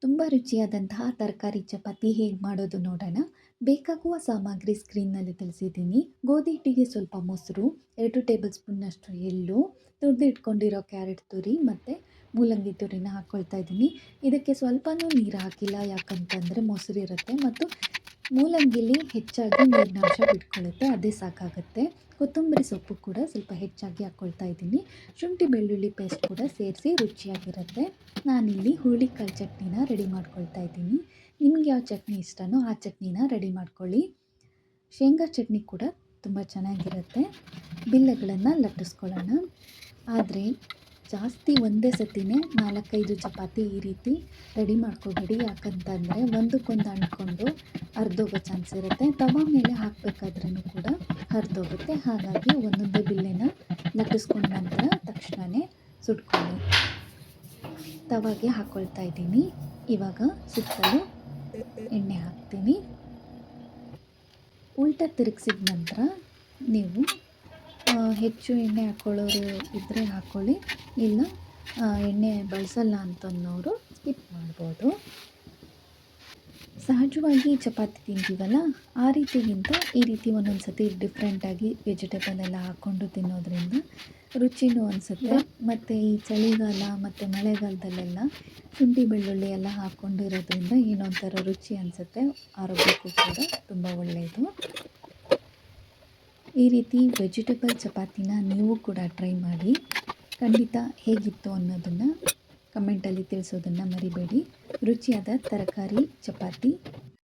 ತುಂಬ ರುಚಿಯಾದಂತಹ ತರಕಾರಿ ಚಪಾತಿ ಹೇಗೆ ಮಾಡೋದು ನೋಡೋಣ. ಬೇಕಾಗುವ ಸಾಮಗ್ರಿ ಸ್ಕ್ರೀನ್ನಲ್ಲಿ ತಿಳಿಸಿದ್ದೀನಿ. ಗೋಧಿ ಹಿಟ್ಟಿಗೆ ಸ್ವಲ್ಪ ಮೊಸರು, 2 ಟೇಬಲ್ ಸ್ಪೂನ್ನಷ್ಟು ಎಳ್ಳು, ತುರಿದು ಇಟ್ಕೊಂಡಿರೋ ಕ್ಯಾರೆಟ್ ತುರಿ ಮತ್ತು ಮೂಲಂಗಿ ತುರಿನ ಹಾಕ್ಕೊಳ್ತಾ ಇದ್ದೀನಿ. ಇದಕ್ಕೆ ಸ್ವಲ್ಪನೂ ನೀರು ಹಾಕಿಲ್ಲ, ಯಾಕಂತಂದರೆ ಮೊಸರಿರುತ್ತೆ ಮತ್ತು ಮೂಲಂಗಿಲಿ ಹೆಚ್ಚಾಗಿ ನೀರಿನಾಂಶ ಬಿಟ್ಕೊಳ್ಳುತ್ತೆ, ಅದೇ ಸಾಕಾಗುತ್ತೆ. ಕೊತ್ತಂಬರಿ ಸೊಪ್ಪು ಕೂಡ ಸ್ವಲ್ಪ ಹೆಚ್ಚಾಗಿ ಹಾಕ್ಕೊಳ್ತಾ ಇದ್ದೀನಿ. ಶುಂಠಿ ಬೆಳ್ಳುಳ್ಳಿ ಪೇಸ್ಟ್ ಕೂಡ ಸೇರಿಸಿ ರುಚಿಯಾಗಿರುತ್ತೆ. ನಾನಿಲ್ಲಿ ಹುರುಳಿಕಾಳು ಚಟ್ನಿನ ರೆಡಿ ಮಾಡ್ಕೊಳ್ತಾ ಇದ್ದೀನಿ. ನಿಮ್ಗೆ ಯಾವ ಚಟ್ನಿ ಇಷ್ಟನೋ ಆ ಚಟ್ನಿನ ರೆಡಿ ಮಾಡ್ಕೊಳ್ಳಿ. ಶೇಂಗಾ ಚಟ್ನಿ ಕೂಡ ತುಂಬ ಚೆನ್ನಾಗಿರುತ್ತೆ. ಬಿಲ್ಲೆಗಳನ್ನು ಲಟ್ಟಿಸ್ಕೊಳ್ಳೋಣ. ಆದರೆ ಜಾಸ್ತಿ ಒಂದೇ ಸತಿನೇ 4-5 ಚಪಾತಿ ಈ ರೀತಿ ರೆಡಿ ಮಾಡ್ಕೊಬೇಡಿ, ಯಾಕಂತಂದರೆ ಒಂದಕ್ಕೊಂದು ಅಂಟ್ಕೊಂಡು ಹರಿದೋಗೋ ಚಾನ್ಸ್ ಇರುತ್ತೆ. ತವಾ ಮೇಲೆ ಹಾಕಬೇಕಾದ್ರೂ ಕೂಡ ಹರಿದೋಗುತ್ತೆ. ಹಾಗಾಗಿ ಒಂದೊಂದೇ ಬಿಲ್ಲೆನ ಲಟ್ಟಿಸ್ಕೊಂಡ ನಂತರ ತಕ್ಷಣವೇ ಸುಟ್ಕೊಳ್ಳಿ. ತವಾಗೆ ಹಾಕ್ಕೊಳ್ತಾ ಇದ್ದೀನಿ. ಇವಾಗ ಸುತ್ತಲೂ ಎಣ್ಣೆ ಹಾಕ್ತೀನಿ. ಉಲ್ಟ ತಿರುಗಿಸಿದ ನಂತರ ನೀವು ಹೆಚ್ಚು ಎಣ್ಣೆ ಹಾಕ್ಕೊಳ್ಳೋರು ಇದ್ದರೆ ಹಾಕ್ಕೊಳ್ಳಿ, ಇಲ್ಲ ಎಣ್ಣೆ ಬಳಸಲ್ಲ ಅಂತನ್ನೋರು ಸ್ಕಿಪ್ ಮಾಡ್ಬೋದು. ಸಹಜವಾಗಿ ಚಪಾತಿ ತಿಂತೀವಲ್ಲ, ಆ ರೀತಿಗಿಂತ ಈ ರೀತಿ ಒಂದೊಂದು ಸತಿ ಡಿಫ್ರೆಂಟಾಗಿ ವೆಜಿಟೇಬಲ್ ಎಲ್ಲ ಹಾಕ್ಕೊಂಡು ತಿನ್ನೋದ್ರಿಂದ ರುಚಿನೂ ಅನಿಸುತ್ತೆ. ಮತ್ತು ಈ ಚಳಿಗಾಲ ಮತ್ತು ಮಳೆಗಾಲದಲ್ಲೆಲ್ಲ ಶುಂಠಿ ಬೆಳ್ಳುಳ್ಳಿ ಎಲ್ಲ ಹಾಕ್ಕೊಂಡಿರೋದ್ರಿಂದ ಏನೋ ಒಂಥರ ರುಚಿ ಅನಿಸುತ್ತೆ. ಆರೋಗ್ಯಕ್ಕೂ ಕೂಡ ತುಂಬ ಒಳ್ಳೆಯದು. ಈ ರೀತಿ ವೆಜಿಟೇಬಲ್ ಚಪಾತಿನ ನೀವು ಕೂಡ ಟ್ರೈ ಮಾಡಿ. ಖಂಡಿತ ಹೇಗಿತ್ತು ಅನ್ನೋದನ್ನು ಕಮೆಂಟಲ್ಲಿ ತಿಳಿಸೋದನ್ನು ಮರಿಬೇಡಿ. ರುಚಿಯಾದ ತರಕಾರಿ ಚಪಾತಿ